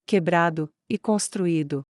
quebrado e construído.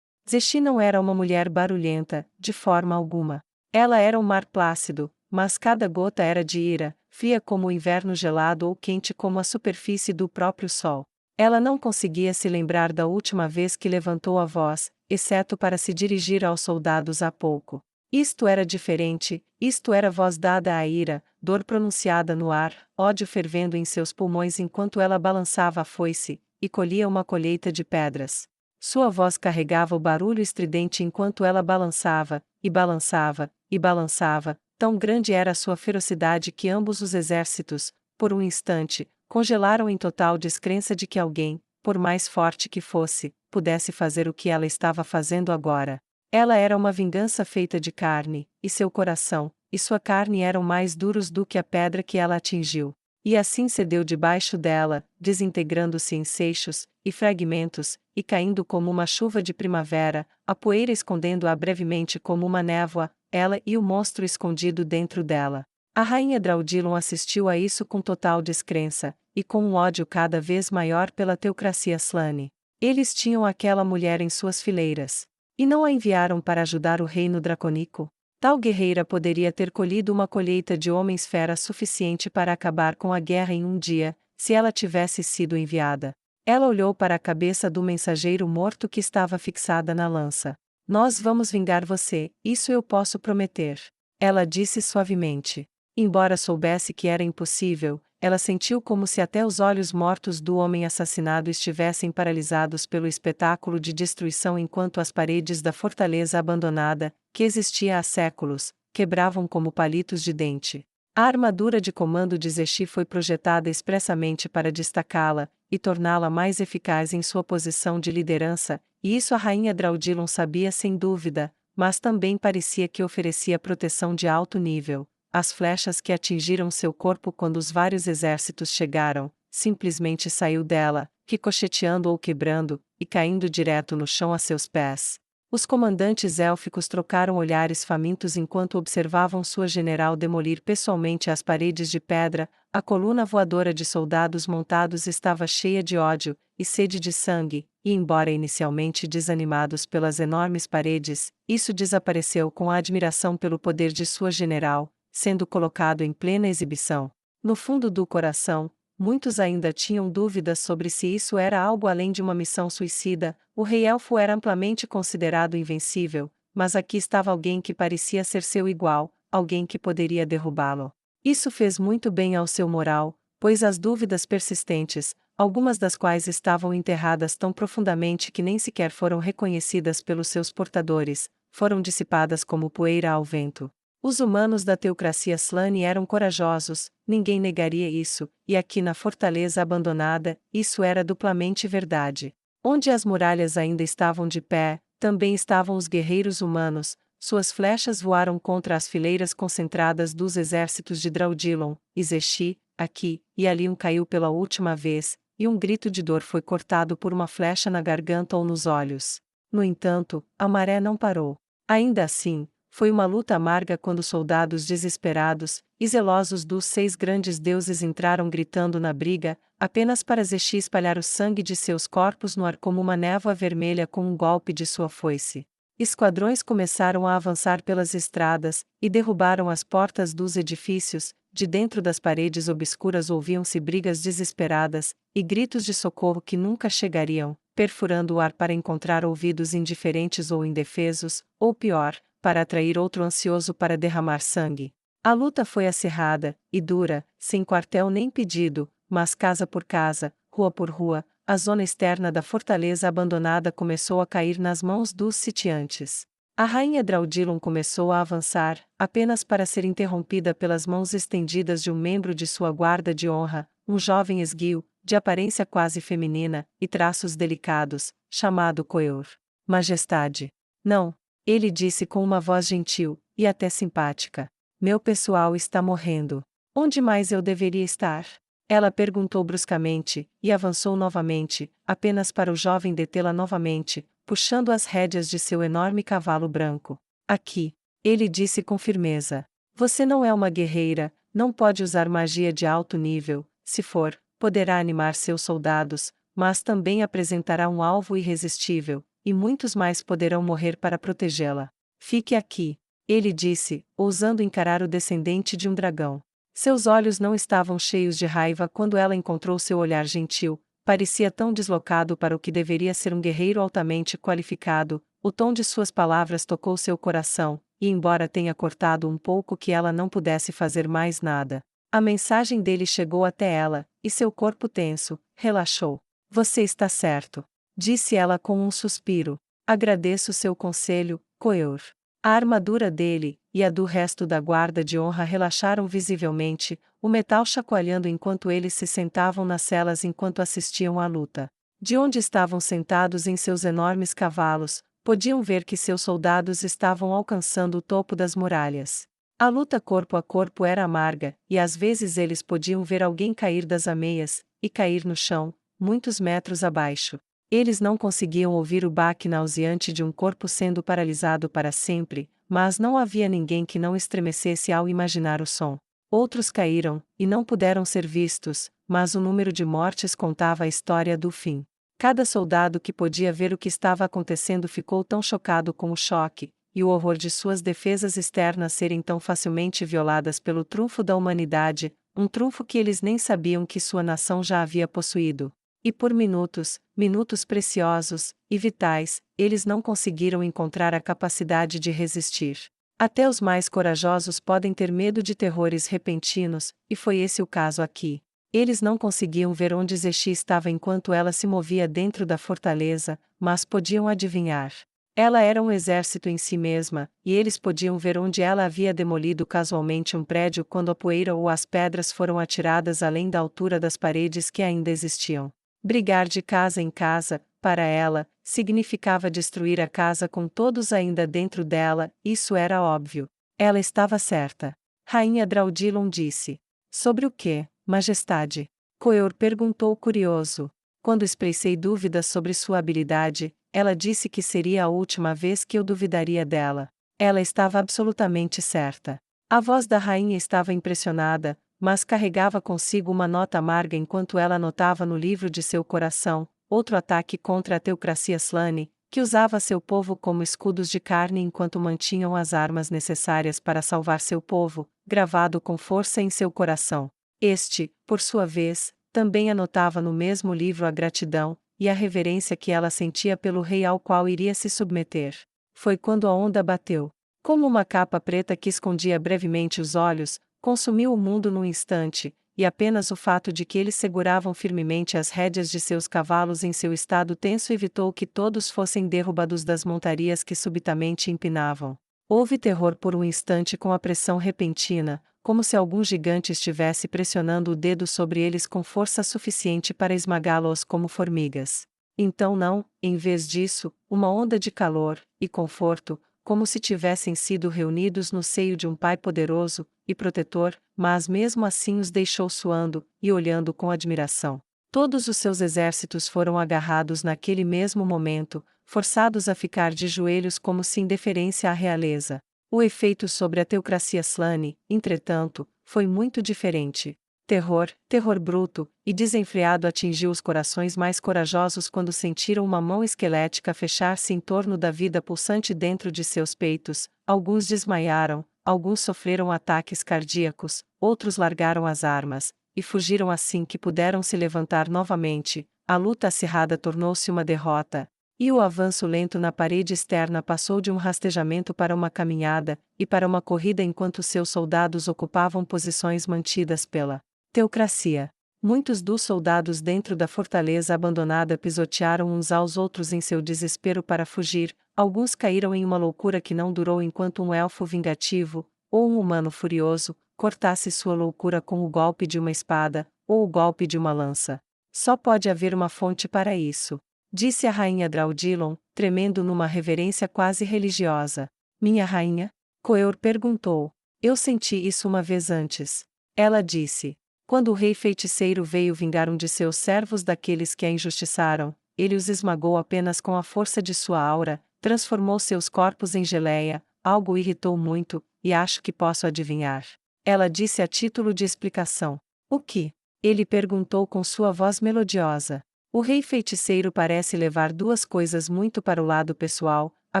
Zexi não era uma mulher barulhenta, de forma alguma. Ela era um mar plácido, mas cada gota era de ira, fria como o inverno gelado ou quente como a superfície do próprio sol. Ela não conseguia se lembrar da última vez que levantou a voz, exceto para se dirigir aos soldados há pouco. Isto era diferente, isto era voz dada à ira, dor pronunciada no ar, ódio fervendo em seus pulmões enquanto ela balançava a foice, e colhia uma colheita de pedras. Sua voz carregava o barulho estridente enquanto ela balançava, e balançava, e balançava, tão grande era a sua ferocidade que ambos os exércitos, por um instante, congelaram em total descrença de que alguém, por mais forte que fosse, pudesse fazer o que ela estava fazendo agora. Ela era uma vingança feita de carne, e seu coração, e sua carne eram mais duros do que a pedra que ela atingiu. E assim cedeu debaixo dela, desintegrando-se em seixos, e fragmentos, e caindo como uma chuva de primavera, a poeira escondendo-a brevemente como uma névoa, ela e o monstro escondido dentro dela. A rainha Draudilon assistiu a isso com total descrença, e com um ódio cada vez maior pela teocracia Slane. Eles tinham aquela mulher em suas fileiras. E não a enviaram para ajudar o reino dracônico? Tal guerreira poderia ter colhido uma colheita de homens-fera suficiente para acabar com a guerra em um dia, se ela tivesse sido enviada. Ela olhou para a cabeça do mensageiro morto que estava fixada na lança. Nós vamos vingar você, isso eu posso prometer. Ela disse suavemente. Embora soubesse que era impossível, ela sentiu como se até os olhos mortos do homem assassinado estivessem paralisados pelo espetáculo de destruição enquanto as paredes da fortaleza abandonada, que existia há séculos, quebravam como palitos de dente. A armadura de comando de Zexi foi projetada expressamente para destacá-la, e torná-la mais eficaz em sua posição de liderança, e isso a rainha Draudilon sabia sem dúvida, mas também parecia que oferecia proteção de alto nível. As flechas que atingiram seu corpo quando os vários exércitos chegaram, simplesmente saiu dela, ricocheteando ou quebrando, e caindo direto no chão a seus pés. Os comandantes élficos trocaram olhares famintos enquanto observavam sua general demolir pessoalmente as paredes de pedra. A coluna voadora de soldados montados estava cheia de ódio e sede de sangue, e embora inicialmente desanimados pelas enormes paredes, isso desapareceu com a admiração pelo poder de sua general, sendo colocado em plena exibição. No fundo do coração, muitos ainda tinham dúvidas sobre se isso era algo além de uma missão suicida. O rei elfo era amplamente considerado invencível, mas aqui estava alguém que parecia ser seu igual, alguém que poderia derrubá-lo. Isso fez muito bem ao seu moral, pois as dúvidas persistentes, algumas das quais estavam enterradas tão profundamente que nem sequer foram reconhecidas pelos seus portadores, foram dissipadas como poeira ao vento. Os humanos da teocracia Slane eram corajosos, ninguém negaria isso, e aqui na fortaleza abandonada, isso era duplamente verdade. Onde as muralhas ainda estavam de pé, também estavam os guerreiros humanos, suas flechas voaram contra as fileiras concentradas dos exércitos de Draudilon, e Zexi, aqui e ali caiu pela última vez, e um grito de dor foi cortado por uma flecha na garganta ou nos olhos. No entanto, a maré não parou. Ainda assim, foi uma luta amarga quando soldados desesperados e zelosos dos 6 grandes deuses entraram gritando na briga, apenas para Zexi espalhar o sangue de seus corpos no ar como uma névoa vermelha com um golpe de sua foice. Esquadrões começaram a avançar pelas estradas, e derrubaram as portas dos edifícios. De dentro das paredes obscuras ouviam-se brigas desesperadas, e gritos de socorro que nunca chegariam, perfurando o ar para encontrar ouvidos indiferentes ou indefesos, ou pior, para atrair outro ansioso para derramar sangue. A luta foi acirrada, e dura, sem quartel nem pedido, mas casa por casa, rua por rua, a zona externa da fortaleza abandonada começou a cair nas mãos dos sitiantes. A rainha Draudilon começou a avançar, apenas para ser interrompida pelas mãos estendidas de um membro de sua guarda de honra, um jovem esguio, de aparência quase feminina, e traços delicados, chamado Coeur. Majestade. Não. Ele disse com uma voz gentil, e até simpática. Meu pessoal está morrendo. Onde mais eu deveria estar? Ela perguntou bruscamente, e avançou novamente, apenas para o jovem detê-la novamente, puxando as rédeas de seu enorme cavalo branco. Aqui. Ele disse com firmeza. Você não é uma guerreira, não pode usar magia de alto nível, se for, poderá animar seus soldados, mas também apresentará um alvo irresistível, e muitos mais poderão morrer para protegê-la. Fique aqui, ele disse, ousando encarar o descendente de um dragão. Seus olhos não estavam cheios de raiva quando ela encontrou seu olhar gentil, parecia tão deslocado para o que deveria ser um guerreiro altamente qualificado. O tom de suas palavras tocou seu coração, e embora tenha cortado um pouco que ela não pudesse fazer mais nada, a mensagem dele chegou até ela, e seu corpo tenso relaxou. Você está certo, disse ela com um suspiro. Agradeço seu conselho, Coeur. A armadura dele, e a do resto da guarda de honra relaxaram visivelmente, o metal chacoalhando enquanto eles se sentavam nas celas enquanto assistiam à luta. De onde estavam sentados em seus enormes cavalos, podiam ver que seus soldados estavam alcançando o topo das muralhas. A luta corpo a corpo era amarga, e às vezes eles podiam ver alguém cair das ameias, e cair no chão, muitos metros abaixo. Eles não conseguiam ouvir o baque nauseante de um corpo sendo paralisado para sempre, mas não havia ninguém que não estremecesse ao imaginar o som. Outros caíram, e não puderam ser vistos, mas o número de mortes contava a história do fim. Cada soldado que podia ver o que estava acontecendo ficou tão chocado com o choque, e o horror de suas defesas externas serem tão facilmente violadas pelo trunfo da humanidade, um trunfo que eles nem sabiam que sua nação já havia possuído. E por minutos, minutos preciosos e vitais, eles não conseguiram encontrar a capacidade de resistir. Até os mais corajosos podem ter medo de terrores repentinos, e foi esse o caso aqui. Eles não conseguiam ver onde Zexi estava enquanto ela se movia dentro da fortaleza, mas podiam adivinhar. Ela era um exército em si mesma, e eles podiam ver onde ela havia demolido casualmente um prédio quando a poeira ou as pedras foram atiradas além da altura das paredes que ainda existiam. Brigar de casa em casa, para ela, significava destruir a casa com todos ainda dentro dela, isso era óbvio. Ela estava certa. Rainha Draudilon disse. Sobre o quê, Majestade? Coeur perguntou curioso. Quando expressei dúvidas sobre sua habilidade, ela disse que seria a última vez que eu duvidaria dela. Ela estava absolutamente certa. A voz da rainha estava impressionada, mas carregava consigo uma nota amarga enquanto ela anotava no livro de seu coração, outro ataque contra a teocracia Slane, que usava seu povo como escudos de carne enquanto mantinham as armas necessárias para salvar seu povo, gravado com força em seu coração. Este, por sua vez, também anotava no mesmo livro a gratidão e a reverência que ela sentia pelo rei ao qual iria se submeter. Foi quando a onda bateu. Como uma capa preta que escondia brevemente os olhos, consumiu o mundo num instante, e apenas o fato de que eles seguravam firmemente as rédeas de seus cavalos em seu estado tenso evitou que todos fossem derrubados das montarias que subitamente empinavam. Houve terror por um instante com a pressão repentina, como se algum gigante estivesse pressionando o dedo sobre eles com força suficiente para esmagá-los como formigas. Então não, em vez disso, uma onda de calor e conforto, como se tivessem sido reunidos no seio de um pai poderoso e protetor, mas mesmo assim os deixou suando e olhando com admiração. Todos os seus exércitos foram agarrados naquele mesmo momento, forçados a ficar de joelhos como se em deferência à realeza. O efeito sobre a teocracia Slane, entretanto, foi muito diferente. Terror bruto e desenfreado atingiu os corações mais corajosos quando sentiram uma mão esquelética fechar-se em torno da vida pulsante dentro de seus peitos. Alguns desmaiaram, alguns sofreram ataques cardíacos, outros largaram as armas e fugiram assim que puderam se levantar novamente. A luta acirrada tornou-se uma derrota, e o avanço lento na parede externa passou de um rastejamento para uma caminhada e para uma corrida enquanto seus soldados ocupavam posições mantidas pela teocracia. Muitos dos soldados dentro da fortaleza abandonada pisotearam uns aos outros em seu desespero para fugir, alguns caíram em uma loucura que não durou enquanto um elfo vingativo, ou um humano furioso, cortasse sua loucura com o golpe de uma espada, ou o golpe de uma lança. Só pode haver uma fonte para isso, disse a rainha Draudilon, tremendo numa reverência quase religiosa. Minha rainha? Coeur perguntou. Eu senti isso uma vez antes. Ela disse. Quando o rei feiticeiro veio vingar um de seus servos daqueles que a injustiçaram, ele os esmagou apenas com a força de sua aura, transformou seus corpos em geleia, algo o irritou muito, e acho que posso adivinhar. Ela disse a título de explicação. O que? Ele perguntou com sua voz melodiosa. O rei feiticeiro parece levar duas coisas muito para o lado pessoal. A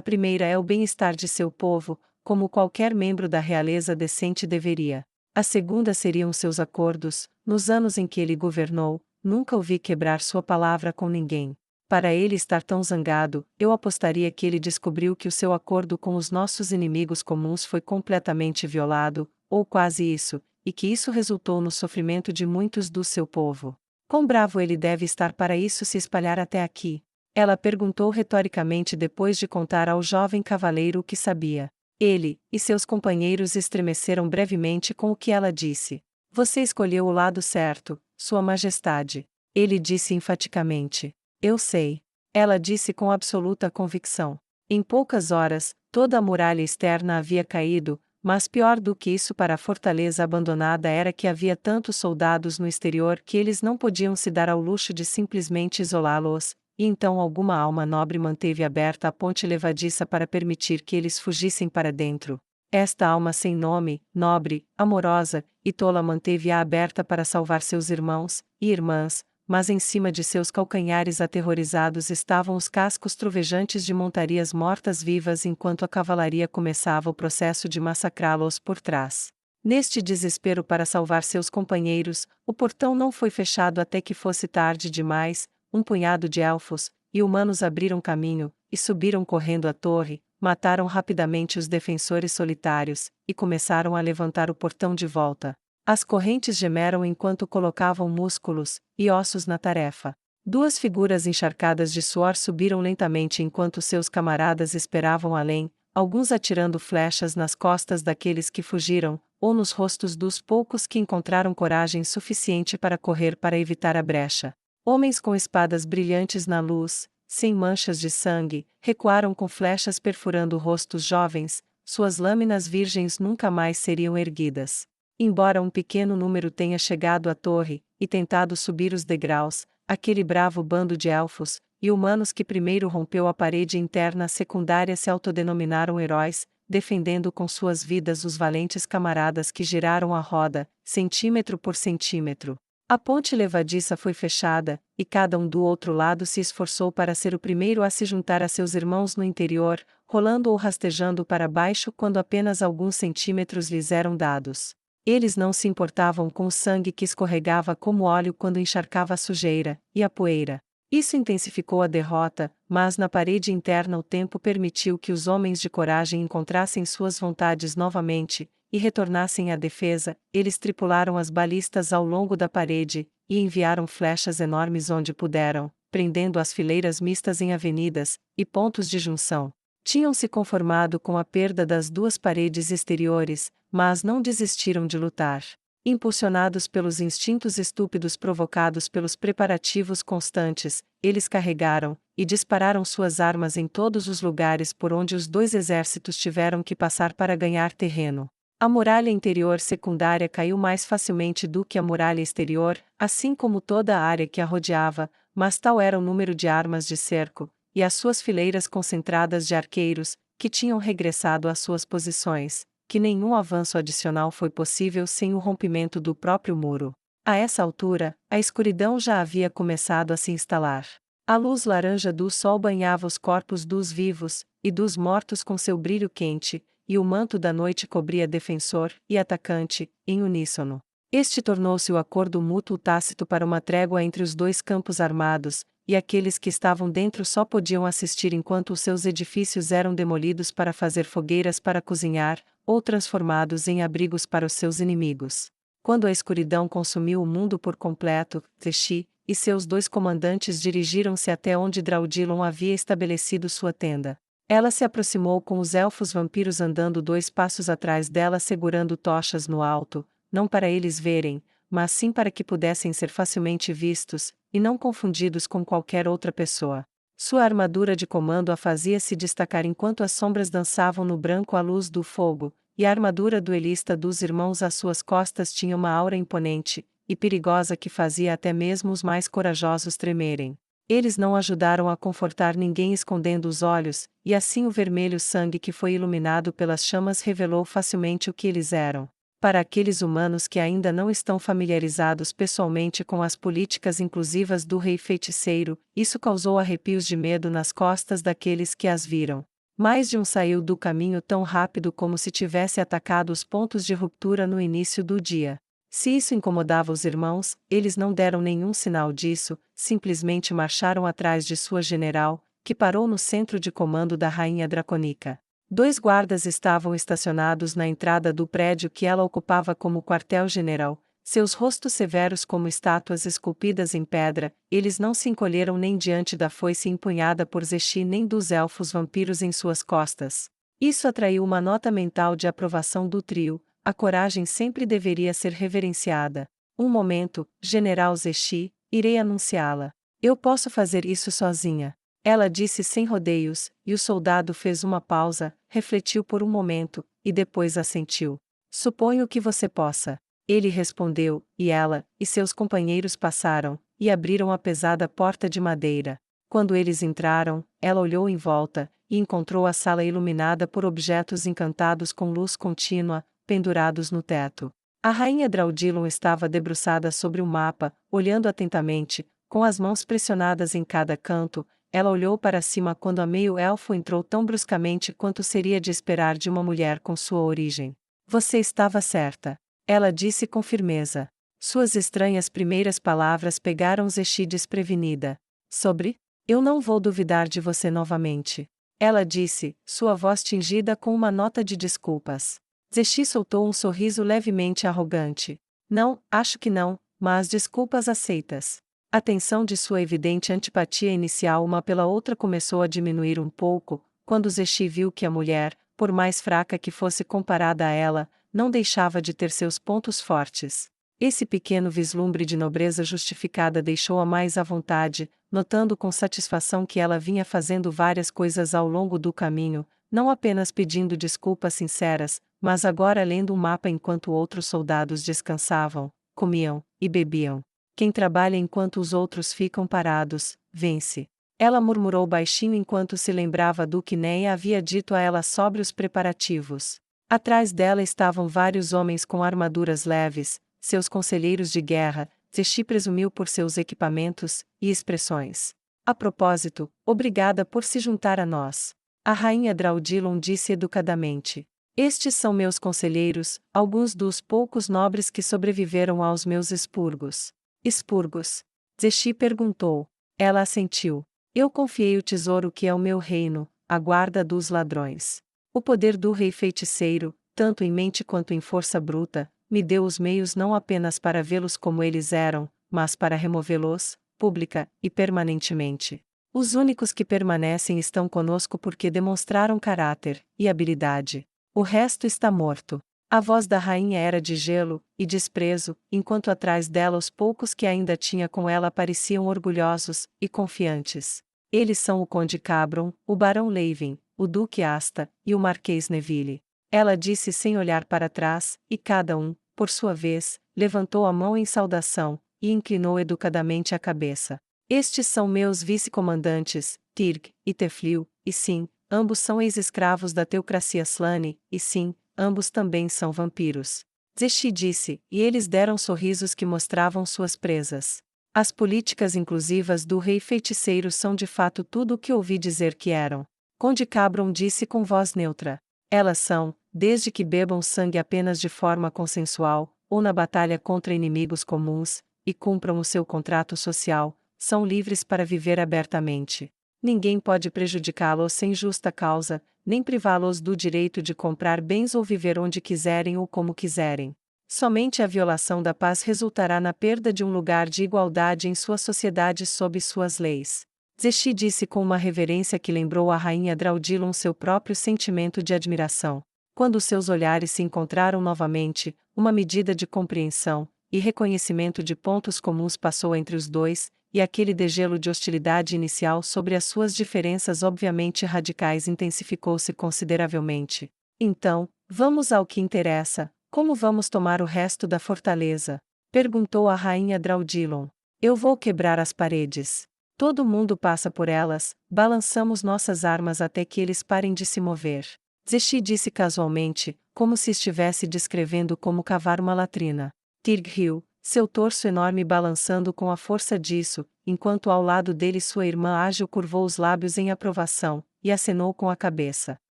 primeira é o bem-estar de seu povo, como qualquer membro da realeza decente deveria. A segunda seriam seus acordos. Nos anos em que ele governou, nunca o vi quebrar sua palavra com ninguém. Para ele estar tão zangado, eu apostaria que ele descobriu que o seu acordo com os nossos inimigos comuns foi completamente violado, ou quase isso, e que isso resultou no sofrimento de muitos do seu povo. Quão bravo ele deve estar para isso se espalhar até aqui? Ela perguntou retoricamente depois de contar ao jovem cavaleiro o que sabia. Ele e seus companheiros estremeceram brevemente com o que ela disse. Você escolheu o lado certo, Sua Majestade. Ele disse enfaticamente. Eu sei. Ela disse com absoluta convicção. Em poucas horas, toda a muralha externa havia caído, mas pior do que isso para a fortaleza abandonada era que havia tantos soldados no exterior que eles não podiam se dar ao luxo de simplesmente isolá-los, e então alguma alma nobre manteve aberta a ponte levadiça para permitir que eles fugissem para dentro. Esta alma sem nome, nobre, amorosa e tola manteve-a aberta para salvar seus irmãos e irmãs, mas em cima de seus calcanhares aterrorizados estavam os cascos trovejantes de montarias mortas-vivas enquanto a cavalaria começava o processo de massacrá-los por trás. Neste desespero para salvar seus companheiros, o portão não foi fechado até que fosse tarde demais. Um punhado de elfos e humanos abriram caminho, e subiram correndo a torre, mataram rapidamente os defensores solitários, e começaram a levantar o portão de volta. As correntes gemeram enquanto colocavam músculos e ossos na tarefa. Duas figuras encharcadas de suor subiram lentamente enquanto seus camaradas esperavam além, alguns atirando flechas nas costas daqueles que fugiram, ou nos rostos dos poucos que encontraram coragem suficiente para correr para evitar a brecha. Homens com espadas brilhantes na luz, sem manchas de sangue, recuaram com flechas perfurando rostos jovens, suas lâminas virgens nunca mais seriam erguidas. Embora um pequeno número tenha chegado à torre, e tentado subir os degraus, aquele bravo bando de elfos e humanos que primeiro rompeu a parede interna secundária se autodenominaram heróis, defendendo com suas vidas os valentes camaradas que giraram a roda, centímetro por centímetro. A ponte levadiça foi fechada, e cada um do outro lado se esforçou para ser o primeiro a se juntar a seus irmãos no interior, rolando ou rastejando para baixo quando apenas alguns centímetros lhes eram dados. Eles não se importavam com o sangue que escorregava como óleo quando encharcava a sujeira e a poeira. Isso intensificou a derrota, mas na parede interna o tempo permitiu que os homens de coragem encontrassem suas vontades novamente e retornassem à defesa. Eles tripularam as balistas ao longo da parede e enviaram flechas enormes onde puderam, prendendo as fileiras mistas em avenidas e pontos de junção. Tinham se conformado com a perda das duas paredes exteriores, mas não desistiram de lutar. Impulsionados pelos instintos estúpidos provocados pelos preparativos constantes, eles carregaram e dispararam suas armas em todos os lugares por onde os dois exércitos tiveram que passar para ganhar terreno. A muralha interior secundária caiu mais facilmente do que a muralha exterior, assim como toda a área que a rodeava, mas tal era o número de armas de cerco, e as suas fileiras concentradas de arqueiros, que tinham regressado às suas posições, que nenhum avanço adicional foi possível sem o rompimento do próprio muro. A essa altura, a escuridão já havia começado a se instalar. A luz laranja do sol banhava os corpos dos vivos e dos mortos com seu brilho quente, e o manto da noite cobria defensor e atacante, em uníssono. Este tornou-se o acordo mútuo tácito para uma trégua entre os dois campos armados, e aqueles que estavam dentro só podiam assistir enquanto os seus edifícios eram demolidos para fazer fogueiras para cozinhar, ou transformados em abrigos para os seus inimigos. Quando a escuridão consumiu o mundo por completo, Teshi e seus dois comandantes dirigiram-se até onde Draudilon havia estabelecido sua tenda. Ela se aproximou com os elfos vampiros andando 2 passos atrás dela segurando tochas no alto, não para eles verem, mas sim para que pudessem ser facilmente vistos, e não confundidos com qualquer outra pessoa. Sua armadura de comando a fazia se destacar enquanto as sombras dançavam no branco à luz do fogo, e a armadura duelista dos irmãos às suas costas tinha uma aura imponente e perigosa que fazia até mesmo os mais corajosos tremerem. Eles não ajudaram a confortar ninguém escondendo os olhos, e assim o vermelho sangue que foi iluminado pelas chamas revelou facilmente o que eles eram. Para aqueles humanos que ainda não estão familiarizados pessoalmente com as políticas inclusivas do rei feiticeiro, isso causou arrepios de medo nas costas daqueles que as viram. Mais de um saiu do caminho tão rápido como se tivesse atacado os pontos de ruptura no início do dia. Se isso incomodava os irmãos, eles não deram nenhum sinal disso, simplesmente marcharam atrás de sua general, que parou no centro de comando da rainha dracônica. 2 guardas estavam estacionados na entrada do prédio que ela ocupava como quartel-general, seus rostos severos como estátuas esculpidas em pedra, eles não se encolheram nem diante da foice empunhada por Zexi nem dos elfos vampiros em suas costas. Isso atraiu uma nota mental de aprovação do trio, a coragem sempre deveria ser reverenciada. Um momento, General Zexi, irei anunciá-la. Eu posso fazer isso sozinha. Ela disse sem rodeios, e o soldado fez uma pausa, refletiu por um momento, e depois assentiu. Suponho que você possa. Ele respondeu, e ela, e seus companheiros passaram, e abriram a pesada porta de madeira. Quando eles entraram, ela olhou em volta, e encontrou a sala iluminada por objetos encantados com luz contínua, pendurados no teto. A rainha Draudilon estava debruçada sobre um mapa, olhando atentamente, com as mãos pressionadas em cada canto. Ela olhou para cima quando a meio-elfo entrou tão bruscamente quanto seria de esperar de uma mulher com sua origem. Você estava certa. Ela disse com firmeza. Suas estranhas primeiras palavras pegaram Zexi desprevenida. Sobre? Eu não vou duvidar de você novamente. Ela disse, sua voz tingida com uma nota de desculpas. Zexi soltou um sorriso levemente arrogante. Não, acho que não, mas desculpas aceitas. A tensão de sua evidente antipatia inicial uma pela outra começou a diminuir um pouco, quando Zexi viu que a mulher, por mais fraca que fosse comparada a ela, não deixava de ter seus pontos fortes. Esse pequeno vislumbre de nobreza justificada deixou-a mais à vontade, notando com satisfação que ela vinha fazendo várias coisas ao longo do caminho, não apenas pedindo desculpas sinceras, mas agora lendo um mapa enquanto outros soldados descansavam, comiam e bebiam. Quem trabalha enquanto os outros ficam parados, vence. Ela murmurou baixinho enquanto se lembrava do que Neia havia dito a ela sobre os preparativos. Atrás dela estavam vários homens com armaduras leves, seus conselheiros de guerra. Zexi presumiu por seus equipamentos e expressões. A propósito, obrigada por se juntar a nós. A rainha Draudilon disse educadamente. Estes são meus conselheiros, alguns dos poucos nobres que sobreviveram aos meus expurgos. Expurgos? Zexi perguntou. Ela assentiu. Eu confiei o tesouro que é o meu reino, a guarda dos ladrões. O poder do rei feiticeiro, tanto em mente quanto em força bruta, me deu os meios não apenas para vê-los como eles eram, mas para removê-los, pública e permanentemente. Os únicos que permanecem estão conosco porque demonstraram caráter e habilidade. O resto está morto. A voz da rainha era de gelo e desprezo, enquanto atrás dela os poucos que ainda tinha com ela pareciam orgulhosos e confiantes. Eles são o Conde Cabron, o Barão Levin, o Duque Asta e o Marquês Neville. Ela disse sem olhar para trás, e cada um, por sua vez, levantou a mão em saudação e inclinou educadamente a cabeça. Estes são meus vice-comandantes, Tirg e Teflil, e sim, ambos são ex-escravos da teocracia Slane, e sim, ambos também são vampiros. Zexi disse, e eles deram sorrisos que mostravam suas presas. As políticas inclusivas do rei feiticeiro são de fato tudo o que ouvi dizer que eram. Conde Cabron disse com voz neutra. Elas são, desde que bebam sangue apenas de forma consensual, ou na batalha contra inimigos comuns, e cumpram o seu contrato social, são livres para viver abertamente. Ninguém pode prejudicá-los sem justa causa, nem privá-los do direito de comprar bens ou viver onde quiserem ou como quiserem. Somente a violação da paz resultará na perda de um lugar de igualdade em sua sociedade sob suas leis. Zexi disse com uma reverência que lembrou a rainha Draudilon seu próprio sentimento de admiração. Quando seus olhares se encontraram novamente, uma medida de compreensão e reconhecimento de pontos comuns passou entre os dois, e aquele degelo de hostilidade inicial sobre as suas diferenças obviamente radicais intensificou-se consideravelmente. Então, vamos ao que interessa. Como vamos tomar o resto da fortaleza? Perguntou a rainha Draudilon. Eu vou quebrar as paredes. Todo mundo passa por elas, balançamos nossas armas até que eles parem de se mover. Zexi disse casualmente, como se estivesse descrevendo como cavar uma latrina. Tirg riu, seu torso enorme balançando com a força disso, enquanto ao lado dele sua irmã ágil curvou os lábios em aprovação, e acenou com a cabeça.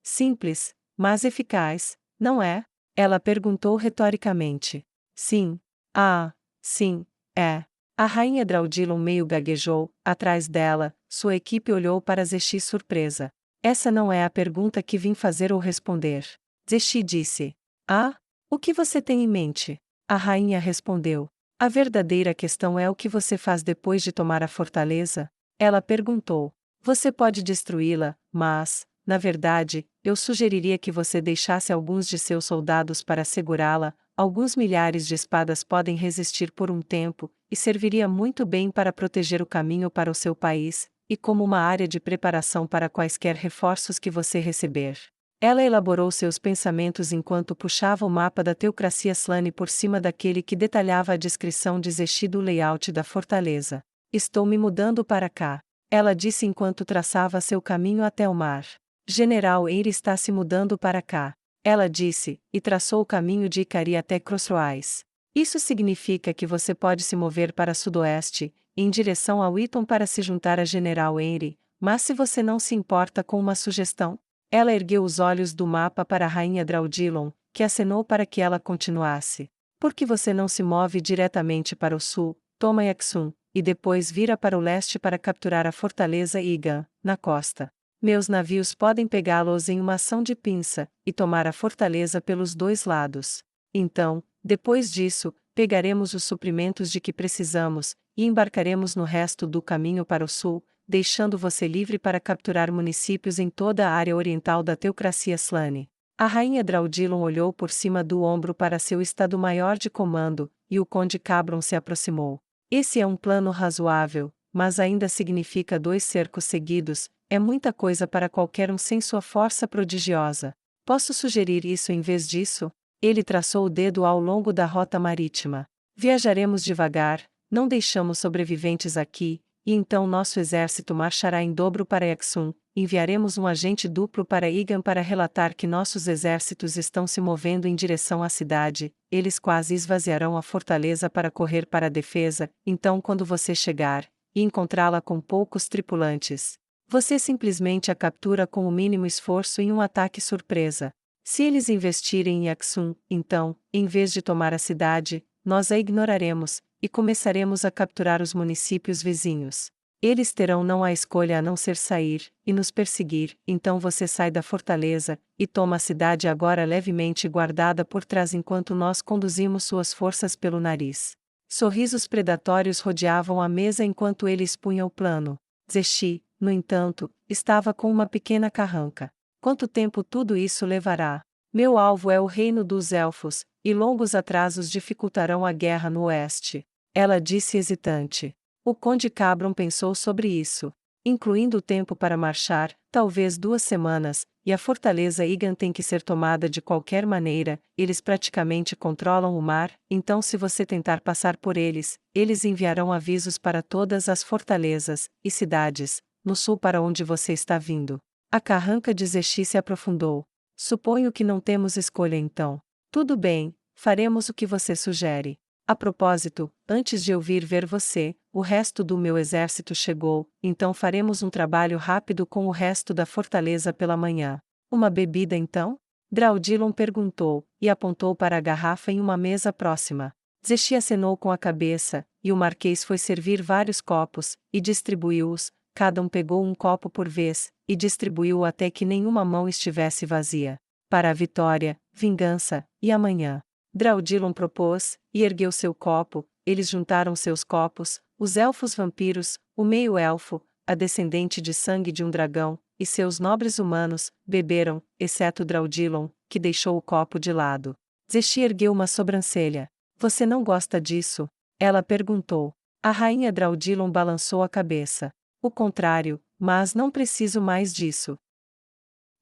Simples, mas eficaz, não é? Ela perguntou retoricamente. Sim. Ah, sim, é. A rainha Draudilon meio gaguejou, atrás dela, sua equipe olhou para Zexi surpresa. Essa não é a pergunta que vim fazer ou responder. Zexi disse. Ah? O que você tem em mente? A rainha respondeu. A verdadeira questão é o que você faz depois de tomar a fortaleza? Ela perguntou. Você pode destruí-la, mas, na verdade, eu sugeriria que você deixasse alguns de seus soldados para segurá-la. Alguns milhares de espadas podem resistir por um tempo, e serviria muito bem para proteger o caminho para o seu país, e como uma área de preparação para quaisquer reforços que você receber. Ela elaborou seus pensamentos enquanto puxava o mapa da Teocracia Slane por cima daquele que detalhava a descrição de Zexi do layout da fortaleza. Estou me mudando para cá. Ela disse enquanto traçava seu caminho até o mar. General Eyre está se mudando para cá. Ela disse, e traçou o caminho de Ikari até Crossroads. Isso significa que você pode se mover para sudoeste, em direção a Wheaton para se juntar a General Eyre, mas se você não se importa com uma sugestão? Ela ergueu os olhos do mapa para a rainha Draudilon, que acenou para que ela continuasse. Por que você não se move diretamente para o sul, toma Yaxun, e depois vira para o leste para capturar a fortaleza Igan, na costa? Meus navios podem pegá-los em uma ação de pinça, e tomar a fortaleza pelos dois lados. Então, depois disso, pegaremos os suprimentos de que precisamos, e embarcaremos no resto do caminho para o sul, deixando você livre para capturar municípios em toda a área oriental da Teocracia Slane. A rainha Draudilon olhou por cima do ombro para seu estado-maior de comando, e o conde Cabron se aproximou. Esse é um plano razoável, mas ainda significa 2 cercos seguidos, é muita coisa para qualquer um sem sua força prodigiosa. Posso sugerir isso em vez disso? Ele traçou o dedo ao longo da rota marítima. Viajaremos devagar, não deixamos sobreviventes aqui, e então nosso exército marchará em dobro para Yaxun. Enviaremos um agente duplo para Igan para relatar que nossos exércitos estão se movendo em direção à cidade. Eles quase esvaziarão a fortaleza para correr para a defesa. Então, quando você chegar e encontrá-la com poucos tripulantes, você simplesmente a captura com o mínimo esforço em um ataque surpresa. Se eles investirem em Yaxun, então, em vez de tomar a cidade, nós a ignoraremos, e começaremos a capturar os municípios vizinhos. Eles terão não há escolha a não ser sair, e nos perseguir. Então você sai da fortaleza, e toma a cidade agora levemente guardada por trás enquanto nós conduzimos suas forças pelo nariz. Sorrisos predatórios rodeavam a mesa enquanto ele expunha o plano. Zexi, no entanto, estava com uma pequena carranca. Quanto tempo tudo isso levará? Meu alvo é o reino dos elfos, e longos atrasos dificultarão a guerra no oeste. Ela disse hesitante. O conde Cabron pensou sobre isso. Incluindo o tempo para marchar, talvez 2 semanas, e a fortaleza Igan tem que ser tomada de qualquer maneira. Eles praticamente controlam o mar, então se você tentar passar por eles, eles enviarão avisos para todas as fortalezas e cidades, no sul para onde você está vindo. A carranca de Zexi se aprofundou. Suponho que não temos escolha então. Tudo bem, faremos o que você sugere. A propósito, antes de eu vir ver você, o resto do meu exército chegou, então faremos um trabalho rápido com o resto da fortaleza pela manhã. Uma bebida então? Draudilon perguntou, e apontou para a garrafa em uma mesa próxima. Zexi acenou com a cabeça, e o marquês foi servir vários copos, e distribuiu-os. Cada um pegou um copo por vez, e distribuiu até que nenhuma mão estivesse vazia. Para a vitória, vingança, e amanhã. Draudilon propôs, e ergueu seu copo. Eles juntaram seus copos, os elfos vampiros, o meio-elfo, a descendente de sangue de um dragão, e seus nobres humanos, beberam, exceto Draudilon, que deixou o copo de lado. Zexi ergueu uma sobrancelha. Você não gosta disso? Ela perguntou. A rainha Draudilon balançou a cabeça. O contrário, mas não preciso mais disso.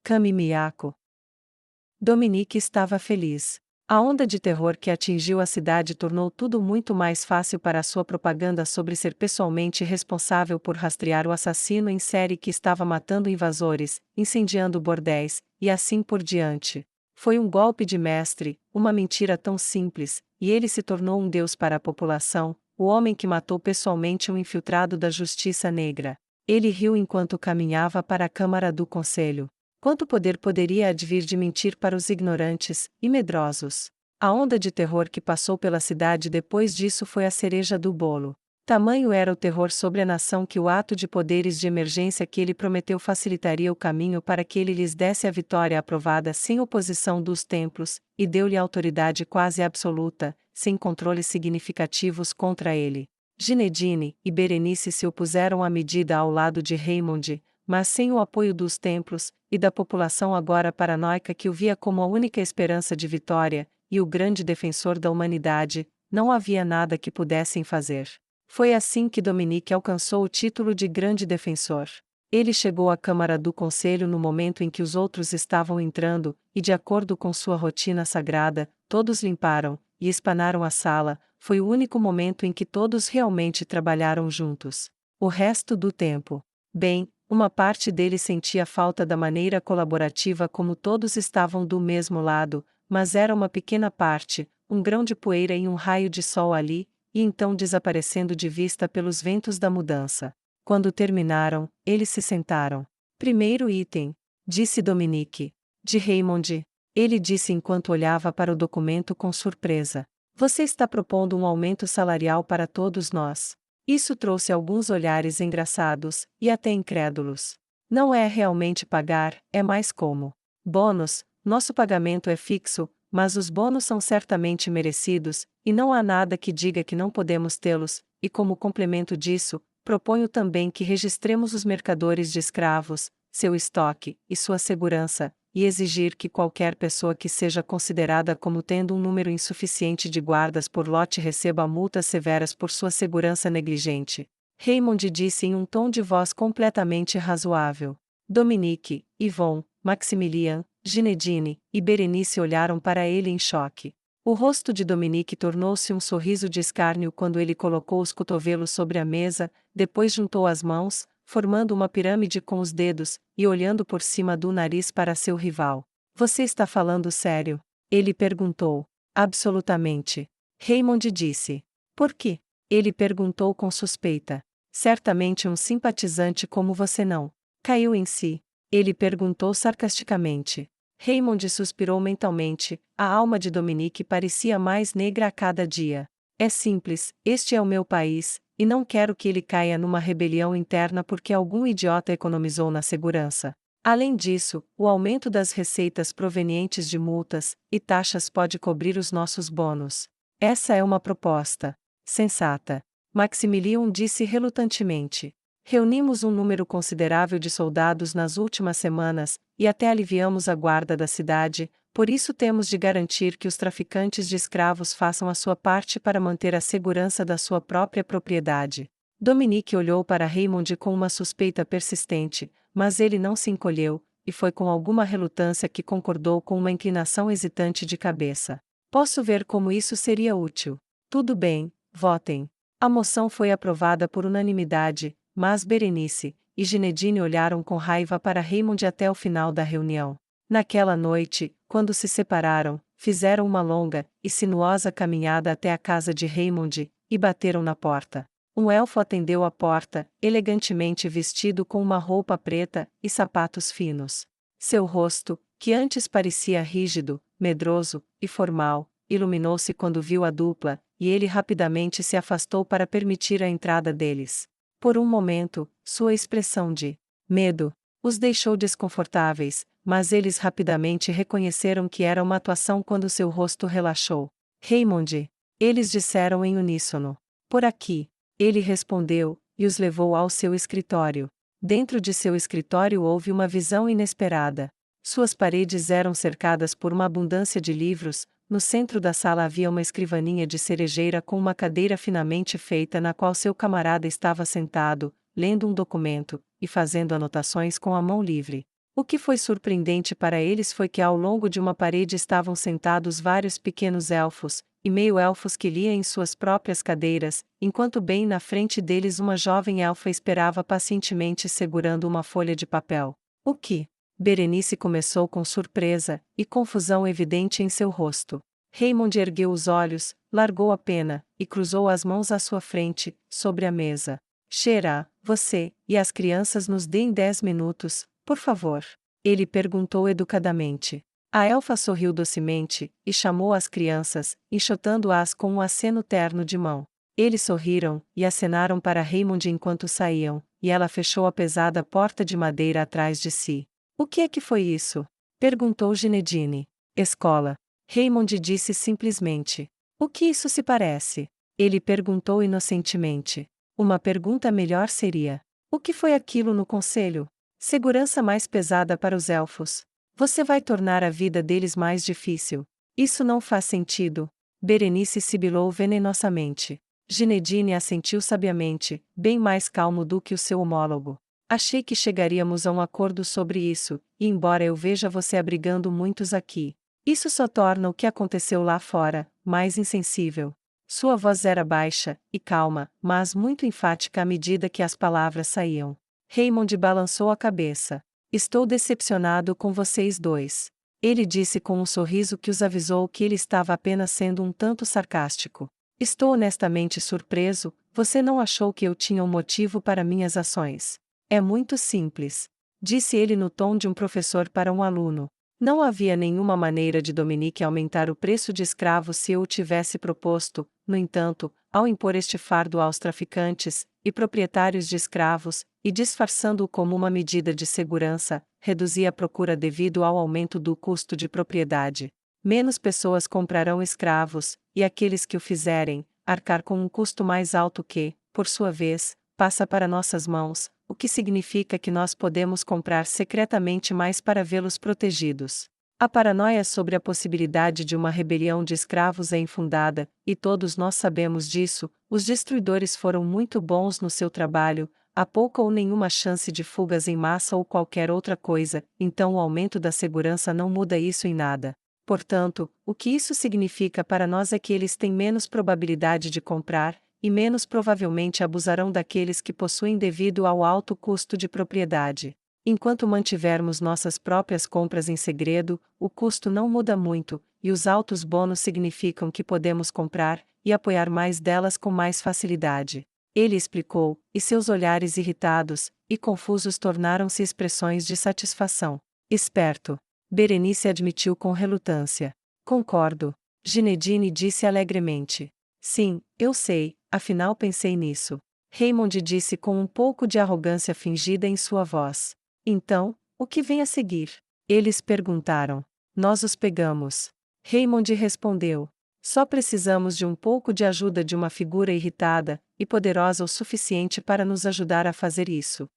Kami Miyako. Dominique estava feliz. A onda de terror que atingiu a cidade tornou tudo muito mais fácil para a sua propaganda sobre ser pessoalmente responsável por rastrear o assassino em série que estava matando invasores, incendiando bordéis, e assim por diante. Foi um golpe de mestre, uma mentira tão simples, e ele se tornou um deus para a população, o homem que matou pessoalmente um infiltrado da justiça negra. Ele riu enquanto caminhava para a Câmara do Conselho. Quanto poder poderia advir de mentir para os ignorantes e medrosos? A onda de terror que passou pela cidade depois disso foi a cereja do bolo. Tamanho era o terror sobre a nação que o ato de poderes de emergência que ele prometeu facilitaria o caminho para que ele lhes desse a vitória aprovada sem oposição dos templos, e deu-lhe autoridade quase absoluta, sem controles significativos contra ele. Ginedine e Berenice se opuseram à medida ao lado de Raymond, mas sem o apoio dos templos, e da população agora paranoica que o via como a única esperança de vitória, e o grande defensor da humanidade, não havia nada que pudessem fazer. Foi assim que Dominique alcançou o título de grande defensor. Ele chegou à Câmara do Conselho no momento em que os outros estavam entrando, e de acordo com sua rotina sagrada, todos limparam e espanaram a sala. Foi o único momento em que todos realmente trabalharam juntos. O resto do tempo, bem, uma parte deles sentia falta da maneira colaborativa como todos estavam do mesmo lado, mas era uma pequena parte, um grão de poeira em um raio de sol ali, e então desaparecendo de vista pelos ventos da mudança. Quando terminaram, eles se sentaram. Primeiro item, disse Dominique. De Raymond. Ele disse enquanto olhava para o documento com surpresa. Você está propondo um aumento salarial para todos nós. Isso trouxe alguns olhares engraçados, e até incrédulos. Não é realmente pagar, é mais como bônus. Nosso pagamento é fixo, mas os bônus são certamente merecidos, e não há nada que diga que não podemos tê-los, e como complemento disso, proponho também que registremos os mercadores de escravos, seu estoque e sua segurança, e exigir que qualquer pessoa que seja considerada como tendo um número insuficiente de guardas por lote receba multas severas por sua segurança negligente. Raymond disse em um tom de voz completamente razoável. Dominique, Yvon, Maximilian, Ginedine e Berenice olharam para ele em choque. O rosto de Dominique tornou-se um sorriso de escárnio quando ele colocou os cotovelos sobre a mesa, depois juntou as mãos, formando uma pirâmide com os dedos, e olhando por cima do nariz para seu rival. Você está falando sério? Ele perguntou. Absolutamente. Raymond disse. Por quê? Ele perguntou com suspeita. Certamente um simpatizante como você não caiu em si. Ele perguntou sarcasticamente. Raymond suspirou mentalmente, a alma de Dominique parecia mais negra a cada dia. É simples, este é o meu país, e não quero que ele caia numa rebelião interna porque algum idiota economizou na segurança. Além disso, o aumento das receitas provenientes de multas e taxas pode cobrir os nossos bônus. Essa é uma proposta sensata. Maximilian disse relutantemente. Reunimos um número considerável de soldados nas últimas semanas, e até aliviamos a guarda da cidade, por isso temos de garantir que os traficantes de escravos façam a sua parte para manter a segurança da sua própria propriedade. Dominique olhou para Raymond com uma suspeita persistente, mas ele não se encolheu, e foi com alguma relutância que concordou com uma inclinação hesitante de cabeça. Posso ver como isso seria útil. Tudo bem, votem. A moção foi aprovada por unanimidade, mas Berenice e Ginedine olharam com raiva para Raymond até o final da reunião. Naquela noite, quando se separaram, fizeram uma longa e sinuosa caminhada até a casa de Raymond, e bateram na porta. Um elfo atendeu a porta, elegantemente vestido com uma roupa preta e sapatos finos. Seu rosto, que antes parecia rígido, medroso e formal, iluminou-se quando viu a dupla, e ele rapidamente se afastou para permitir a entrada deles. Por um momento, sua expressão de medo os deixou desconfortáveis, mas eles rapidamente reconheceram que era uma atuação quando seu rosto relaxou. Raymond, eles disseram em uníssono. Por aqui. Ele respondeu, e os levou ao seu escritório. Dentro de seu escritório houve uma visão inesperada. Suas paredes eram cercadas por uma abundância de livros, no centro da sala havia uma escrivaninha de cerejeira com uma cadeira finamente feita na qual seu camarada estava sentado, lendo um documento, e fazendo anotações com a mão livre. O que foi surpreendente para eles foi que ao longo de uma parede estavam sentados vários pequenos elfos, e meio-elfos que liam em suas próprias cadeiras, enquanto bem na frente deles uma jovem elfa esperava pacientemente segurando uma folha de papel. O que? Berenice começou com surpresa, e confusão evidente em seu rosto. Raymond ergueu os olhos, largou a pena, e cruzou as mãos à sua frente, sobre a mesa. Cheira, você, e as crianças nos deem 10 minutos, por favor. Ele perguntou educadamente. A elfa sorriu docemente, e chamou as crianças, enxotando-as com um aceno terno de mão. Eles sorriram, e acenaram para Raymond enquanto saíam, e ela fechou a pesada porta de madeira atrás de si. O que é que foi isso? Perguntou Ginedine. Escola. Raymond disse simplesmente. O que isso se parece? Ele perguntou inocentemente. Uma pergunta melhor seria: o que foi aquilo no conselho? Segurança mais pesada para os elfos. Você vai tornar a vida deles mais difícil. Isso não faz sentido. Berenice sibilou venenosamente. Ginedine assentiu sabiamente, bem mais calmo do que o seu homólogo. Achei que chegaríamos a um acordo sobre isso, e embora eu veja você abrigando muitos aqui, isso só torna o que aconteceu lá fora mais insensível. Sua voz era baixa e calma, mas muito enfática à medida que as palavras saíam. Raymond balançou a cabeça. Estou decepcionado com vocês dois. Ele disse com um sorriso que os avisou que ele estava apenas sendo um tanto sarcástico. Estou honestamente surpreso, você não achou que eu tinha um motivo para minhas ações? É muito simples. Disse ele no tom de um professor para um aluno. Não havia nenhuma maneira de Dominique aumentar o preço de escravos se eu o tivesse proposto, no entanto, ao impor este fardo aos traficantes e proprietários de escravos, e disfarçando-o como uma medida de segurança, reduzia a procura devido ao aumento do custo de propriedade. Menos pessoas comprarão escravos, e aqueles que o fizerem, arcar com um custo mais alto que, por sua vez, passa para nossas mãos, o que significa que nós podemos comprar secretamente mais para vê-los protegidos. A paranoia sobre a possibilidade de uma rebelião de escravos é infundada, e todos nós sabemos disso. Os destruidores foram muito bons no seu trabalho, há pouca ou nenhuma chance de fugas em massa ou qualquer outra coisa, então o aumento da segurança não muda isso em nada. Portanto, o que isso significa para nós é que eles têm menos probabilidade de comprar, e menos provavelmente abusarão daqueles que possuem devido ao alto custo de propriedade. Enquanto mantivermos nossas próprias compras em segredo, o custo não muda muito, e os altos bônus significam que podemos comprar e apoiar mais delas com mais facilidade. Ele explicou, e seus olhares irritados e confusos tornaram-se expressões de satisfação. Esperto. Berenice admitiu com relutância. Concordo. Ginedine disse alegremente. Sim, eu sei, afinal pensei nisso. Raymond disse com um pouco de arrogância fingida em sua voz. Então, o que vem a seguir? Eles perguntaram. Nós os pegamos. Raymond respondeu. Só precisamos de um pouco de ajuda de uma figura irritada e poderosa o suficiente para nos ajudar a fazer isso.